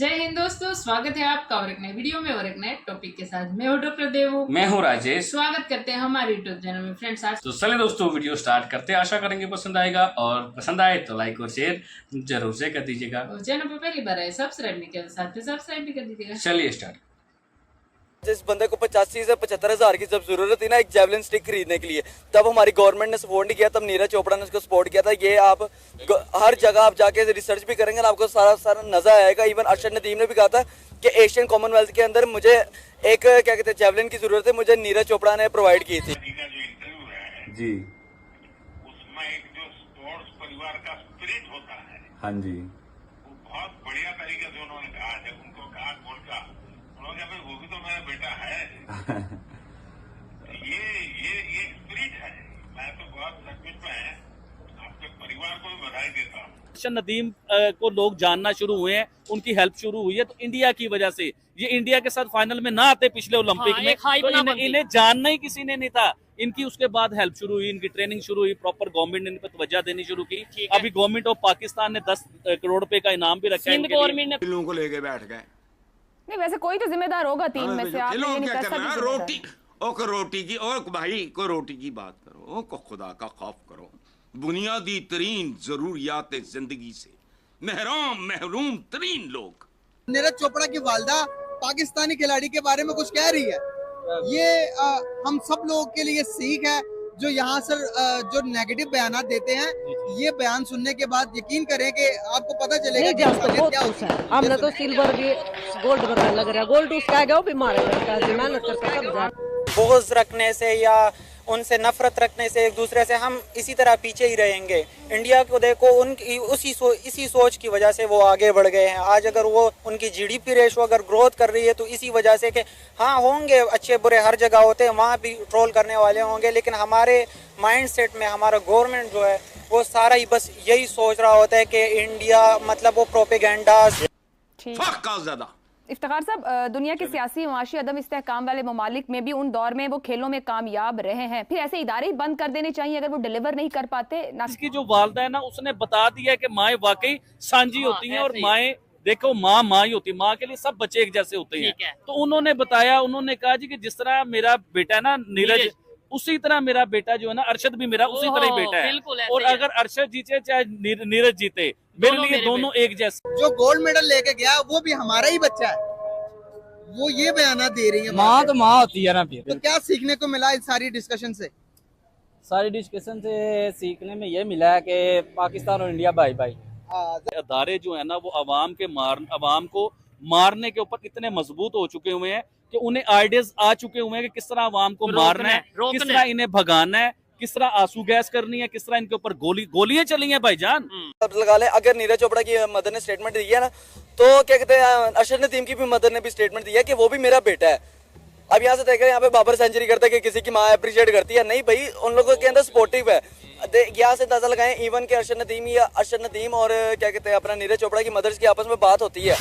जय हिंद दोस्तों, स्वागत है आपका और एक नए वीडियो में और एक नए टॉपिक के साथ। मैं हूं डॉक्टर देवू। मैं हूं राजेश। स्वागत करते हैं हमारे यूट्यूब चैनल में। फ्रेंड्स, आज तो चलिए दोस्तों वीडियो स्टार्ट करते हैं। आशा करेंगे पसंद आएगा और पसंद आए तो लाइक और शेयर जरूर से कर दीजिएगा। और चैनल पर पहली बार आए सब्सक्राइब नहीं किया, साथ में सब्सक्राइब भी कर दीजिएगा। चलिए स्टार्ट। जिस बंदे को 85 से 75 हज़ार की जब जरूरत थी ना एक जेवलिन स्टिक खरीदने के लिए, तब हमारी गवर्नमेंट ने सपोर्ट नहीं किया। तब नीरज चोपड़ा ने उसको सपोर्ट किया था। ये आप हर जगह आप जाके रिसर्च भी करेंगे ना, आपको सारा सारा नजर आएगा। इवन अरशद नदीम ने भी कहा था कि एशियन कॉमनवेल्थ के अंदर मुझे एक क्या कहते हैं जेवलिन की जरूरत है, मुझे नीरज चोपड़ा ने प्रोवाइड की थी। का जो इंटरव्यू है जी उसमें एक जो स्पोर्ट्स परिवार का स्पिरिट होता है हाँ जी वो बहुत बढ़िया तरीके से उन्होंने कहा। जब उनको कहा कौन का, उन्होंने कहा भाई वो भी तो मेरा बेटा है। ये स्पिरिट है। मैं तो बहुत सचमुच में आपके परिवार को भी बधाई देता हूँ। अरशद नदीम को लोग जानना शुरू हुए हैं, उनकी हेल्प शुरू हुई है तो इंडिया की वजह से। ये इंडिया के साथ फाइनल में ना आते पिछले ओलंपिक में तो इन्हें जानना ही किसी ने नहीं था। इनकी उसके बाद हेल्प शुरू हुई, इनकी ट्रेनिंग शुरू हुई, प्रॉपर गवर्नमेंट ने इन पर तवज्जो देनी शुरू की। अभी गवर्नमेंट ऑफ पाकिस्तान ने 10 करोड़ रुपए का इनाम भी रखा है इनके लिए। खिलों को लेके बैठ गए। नहीं, वैसे कोई तो जिम्मेदार होगा टीम में से। आप खिलों ये नहीं क्या कर करना है? सकते। रोटी और रोटी की और भाई को रोटी की बात करो, को खुदा का खौफ करो। बुनियादी तरीन जरूरियात जिंदगी से महरूम तरीन लोग। नीरज चोपड़ा की वालदा पाकिस्तानी खिलाड़ी के बारे में कुछ कह रही है। ये हम सब लोगों के लिए सीख है। जो यहाँ से जो नेगेटिव बयान देते हैं, ये बयान सुनने के बाद यकीन करें कि आपको पता चलेगा कि इंसानियत क्या होती है। हमने तो सिल्वर भी गोल्ड बता लग रहा है। गोल्ड उसका गया बीमार है, मेहनत करके बोझ रखने से या उनसे नफरत रखने से एक दूसरे से हम इसी तरह पीछे ही रहेंगे। इंडिया को देखो, उनकी इसी सोच की वजह से वो आगे बढ़ गए हैं। आज अगर वो उनकी जीडीपी रेशो अगर ग्रोथ कर रही है तो इसी वजह से कि हाँ होंगे अच्छे बुरे हर जगह होते हैं, वहाँ भी ट्रोल करने वाले होंगे, लेकिन हमारे माइंड सेट में हमारा गवर्नमेंट जो है वो सारा ही बस यही सोच रहा होता है कि इंडिया मतलब वो प्रोपेगेंडा। इफ्तिखार साहब, दुनिया के सियासी माशी अदम इस्तेहकाम वाले ममालिक में भी उन दौर में वो खेलों में कामयाब रहे हैं। फिर ऐसे इदारे ही बंद कर देने चाहिए अगर वो डिलीवर नहीं कर पाते। इसकी जो वालदा है ना, उसने बता दिया कि माएँ वाकई सांझी होती हैं और माएँ देखो माँ ही होती है। माँ के लिए सब बच्चे एक जैसे होते हैं। तो उन्होंने बताया, उन्होंने कहा जी कि जिस तरह मेरा बेटा है ना नीरज, उसी तरह मेरा बेटा जो है ना अरशद भी मेरा उसी तरह ही बेटा है। और अगर अरशद जीते चाहे नीरज जीते, मेरे लिए दोनों एक जैसे। जो गोल्ड मेडल लेके गया वो भी हमारा ही बच्चा है। वो ये बयान दे रही है। माँ तो माँ होती है ना। फिर तो क्या सीखने को मिला इस सारी डिस्कशन से? सारी डिस्कशन से सीखने में ये मिला है कि पाकिस्तान और इंडिया भाई भाई। अदारे जो है ना वो अवाम को मारने के ऊपर इतने मजबूत हो चुके हुए हैं कि उन्हें आइडियाज आ चुके हुए हैं कि किस तरह अवाम को मारना है, किस तरह इन्हें भगाना है, किस तरह आंसू गैस करनी है, किस तरह इनके ऊपर गोलियां चली हैं भाईजान। लगा ले, अगर नीरज चोपड़ा की मदर ने स्टेटमेंट दी है ना, तो क्या कहते हैं अरशद नदीम की भी मदर ने भी स्टेटमेंट दी है कि वो भी मेरा बेटा है। अब यहाँ से देख रहे हैं यहाँ पे बाबर सेंचुरी करता है कि किसी की माँ अप्रिशिएट करती है। नहीं भाई, उन लोगों के अंदर सपोर्टिव है। यहाँ से अंदाजा लगाएं, इवन के अरशद नदीम और क्या कहते हैं अपना नीरज चोपड़ा की मदर्स की आपस में बात होती है।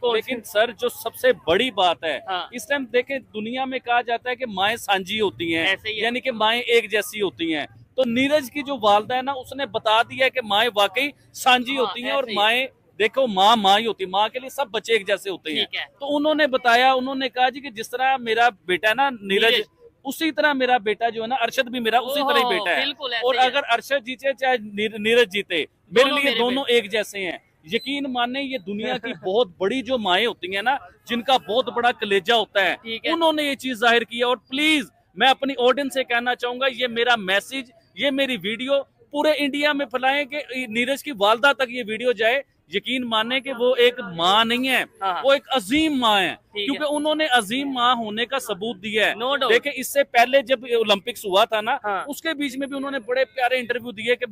लेकिन सर जो सबसे बड़ी बात है, इस टाइम देखें दुनिया में कहा जाता है कि माएँ सांझी होती हैं, यानी कि माएँ एक जैसी होती हैं। तो नीरज की जो वालदा है ना, उसने बता दिया कि माएँ वाकई सांझी होती हैं और माएँ देखो माँ ही होती है। माँ के लिए सब बच्चे एक जैसे होते हैं। तो उन्होंने बताया, उन्होंने कहा जी कि जिस तरह मेरा बेटा है ना नीरज, उसी तरह मेरा बेटा जो है ना अरशद भी मेरा उसी तरह ही बेटा है। और अगर अरशद जीते चाहे नीरज जीते, मेरे लिए दोनों एक जैसे हैं। यकीन माने, ये दुनिया की बहुत बड़ी जो माएँ होती हैं ना, जिनका बहुत बड़ा कलेजा होता है, उन्होंने ये चीज जाहिर की है। और प्लीज मैं अपनी ऑडियंस से कहना चाहूंगा, ये मेरा मैसेज, ये मेरी वीडियो पूरे इंडिया में फैलाएं कि नीरज की वालदा तक ये वीडियो जाए। यकीन माने कि वो एक माँ नहीं है, वो एक अजीम माँ है, क्योंकि उन्होंने अजीम माँ होने का सबूत दिया है। देखिए, इससे पहले जब ओलंपिक्स हुआ था ना, उसके बीच में भी उन्होंने बड़े प्यारे इंटरव्यू दिए कि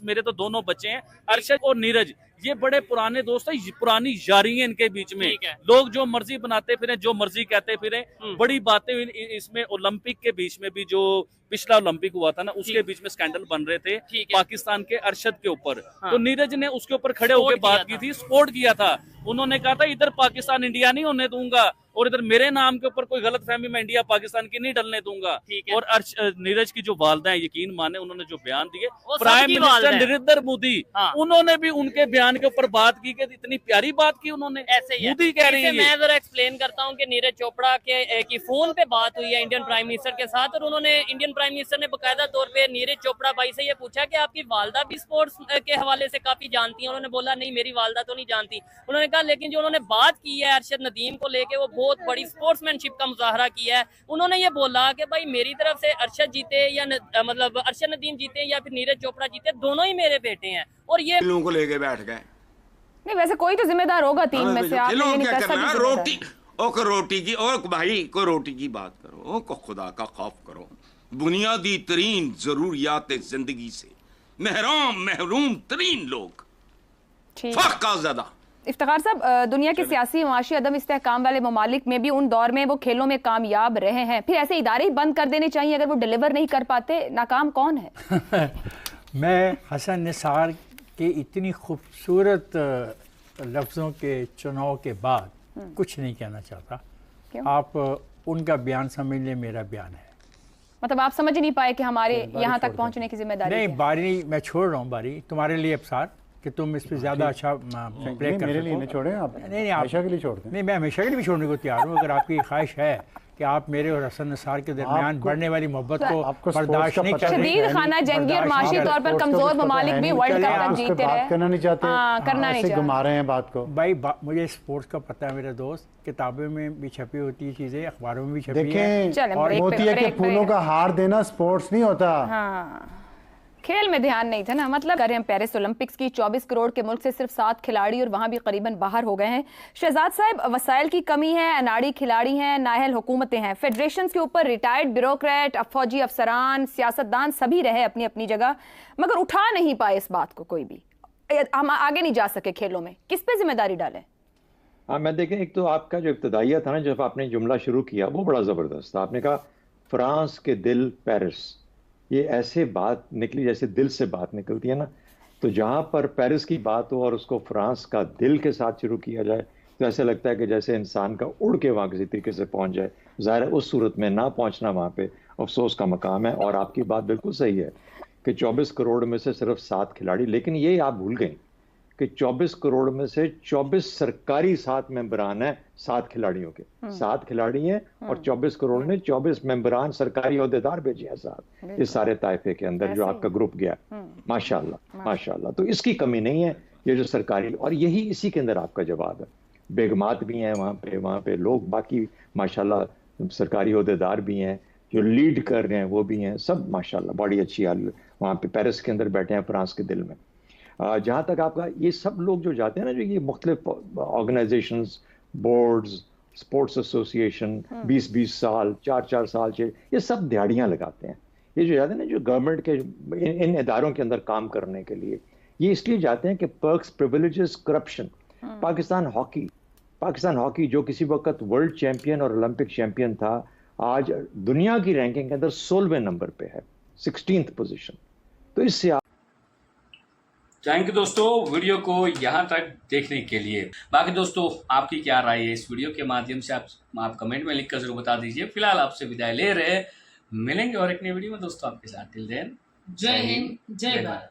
मेरे तो दोनों बच्चे हैं, अरशद और नीरज। ये बड़े पुराने दोस्त हैं, पुरानी यारी है इनके बीच में। लोग जो मर्जी बनाते फिरे, जो मर्जी कहते फिरे, बड़ी बातें इसमें। ओलंपिक के बीच में भी जो पिछला ओलंपिक हुआ था ना, उसके बीच में स्कैंडल बन रहे थे पाकिस्तान के अरशद के ऊपर। तो नीरज ने उसके ऊपर खड़े होकर बात की थी, सपोर्ट किया था। उन्होंने कहा था इधर पाकिस्तान इंडिया नहीं होने दूंगा, और इधर मेरे नाम के ऊपर कोई गलतफहमी मैं इंडिया पाकिस्तान की नहीं डलने दूंगा। और नीरज की जो वालदा है, यकीन माने उन्होंने जो बयान दिए, प्राइम मिनिस्टर नरेंद्र मोदी, उन्होंने भी उनके बयान के ऊपर बात की कि इतनी प्यारी बात की उन्होंने। ऐसे ही मोदी कह रही है। मैं जरा एक्सप्लेन करता हूँ कि नीरज चोपड़ा के की फोन पे बात हुई है इंडियन प्राइम मिनिस्टर के साथ, और उन्होंने इंडियन प्राइम मिनिस्टर ने बकायदा तौर पे नीरज चोपड़ा भाई से ये पूछा कि आपकी वालदा भी स्पोर्ट्स के हवाले से काफी जानती है। उन्होंने बोला नहीं, मेरी वालदा तो नहीं जानती। उन्होंने कहा लेकिन जो उन्होंने बात की है अरशद नदीम को लेके, वो बहुत बड़ी स्पोर्ट्समैनशिप का मुजाहरा किया है। उन्होंने ये बोला कि भाई मेरी तरफ से अरशद जीते या मतलब अरशद नदीम जीते या फिर नीरज चोपड़ा जीते, दोनों ही मेरे बेटे हैं। और ये लोगों को लेके बैठ गए। नहीं, वैसे कोई तो जिम्मेदार होगा टीम में से। आप क्या करना है? रोटी को रोटी की, और भाई को रोटी की बात करो, को खुदा का खौफ करो। बुनियादी तरीन जरूरियात जिंदगी से महरूम तरीन लोग, फाका ज़्यादा। इफ्तिखार साहब, दुनिया के सियासी माशी अदम इस्तेहकाम वाले ममालिक में भी उन दौर में वो खेलों में कामयाब रहे हैं, फिर ऐसे इदारे ही बंद कर देने चाहिए अगर वो डिलीवर नहीं कर पाते। नाकाम कौन है? मैं हसन निसार के इतनी खूबसूरत लफ्ज़ों के चुनाव के बाद कुछ नहीं कहना चाहता। क्यों? आप उनका बयान समझ लें, मेरा बयान है। मतलब आप समझ नहीं पाए कि हमारे यहाँ तक पहुँचने की जिम्मेदारी नहीं, बारी मैं छोड़ रहा हूँ, बारी तुम्हारे लिए अफसार कि तुम इस पर ज़्यादा अच्छा प्ले कर मेरे लिए नहीं छोड़े आप, नहीं आप हमेशा के लिए छोड़ दें। नहीं, मैं हमेशा के लिए भी छोड़ने को तैयार हूँ। अगर आपकी ख्वाहिश है कि आप मेरे और हसन निसार के दरमियान बढ़ने वाली मोहब्बत को बर्दाश्त नहीं कर रहे, शदीद खाना जंगी और माशी तौर पर कमजोर ममालिक भी वर्ल्ड कप तक जीते रहे, करना नहीं चाहते, करना नहीं चाहते, घुमा रहे हैं बात को। भाई मुझे स्पोर्ट्स का पता है मेरे दोस्त, किताबों में भी छपी होती है चीजें, अखबारों में भी छपी है। देखें, मोती है कि फूलों का हार देना स्पोर्ट्स नहीं होता। खेल में ध्यान नहीं था ना। मतलब कर रहे हैं पेरिस ओलंपिक्स की 24 करोड़ के मुल्क से सिर्फ 7 खिलाड़ी और वहां भी करीबन बाहर हो गए हैं। शहजाद साहब, वसाइल की कमी है, अनाड़ी खिलाड़ी हैं, नाअहल हुकूमतें हैं, फेडरेशन के ऊपर रिटायर्ड ब्यूरोक्रेट, फौजी अफसरान, सियासतदान सभी रहे अपनी अपनी जगह, मगर उठा नहीं पाए इस बात को कोई भी। हम आगे नहीं जा सके खेलों में, किस पे जिम्मेदारी डालें? हाँ, मैं देखें, एक तो आपका जो इब्तदाइया था ना, जब आपने जुमला शुरू किया वो बड़ा ज़बरदस्त था। आपने कहा फ्रांस के दिल पेरिस, ये ऐसे बात निकली जैसे दिल से बात निकलती है ना। तो जहाँ पर पेरिस की बात हो और उसको फ्रांस का दिल के साथ शुरू किया जाए तो ऐसा लगता है कि जैसे इंसान का उड़ के वहाँ किसी तरीके से पहुँच जाए। ज़ाहिर है उस सूरत में ना पहुँचना वहाँ पे अफसोस का मकाम है। और आपकी बात बिल्कुल सही है कि 24 करोड़ में से सिर्फ 7 खिलाड़ी, लेकिन ये आप भूल गए कि 24 करोड़ में से 24 सरकारी 7 मेंबरान हैं 7 खिलाड़ियों के। 7 खिलाड़ी हैं और 24 करोड़ ने 24 मेंबरान सरकारी ओहदेदार भेजे हैं साथ इस सारे ताइफे के अंदर जो आपका ग्रुप गया। माशाल्लाह माशाल्लाह। तो इसकी कमी नहीं है, ये जो सरकारी, और यही इसी के अंदर आपका जवाब है। बेगमात भी हैं वहाँ पे लोग, बाकी माशाल्लाह सरकारी ओहदेदार भी हैं, जो लीड कर रहे हैं वो भी हैं, सब माशाल्लाह बड़ी अच्छी हाल वहाँ पे पेरिस के अंदर बैठे हैं, फ्रांस के दिल में। जहाँ तक आपका ये सब लोग जो जाते हैं ना, जो ये मुख्तलिफ ऑर्गेनाइजेशंस, बोर्ड्स, स्पोर्ट्स एसोसिएशन, 20-20 साल 4-4 साल से ये सब दिहाड़ियाँ लगाते हैं। ये जो जाते हैं ना, जो गवर्नमेंट के इन इदारों के अंदर काम करने के लिए, ये इसलिए जाते हैं कि perks, privileges, corruption. Pakistan hockey जो किसी वक्त वर्ल्ड चैंपियन और ओलंपिक चैंपियन था, आज दुनिया की रैंकिंग के अंदर 16वें नंबर पे है, 16th पोजीशन। तो इससे थैंक यू दोस्तों वीडियो को यहाँ तक देखने के लिए। बाकी दोस्तों आपकी क्या राय है इस वीडियो के माध्यम से आप कमेंट में लिखकर जरूर बता दीजिए। फिलहाल आपसे विदाई ले रहे, मिलेंगे और एक नई वीडियो में दोस्तों आपके साथ। टिल देन, जय हिंद, जय भारत।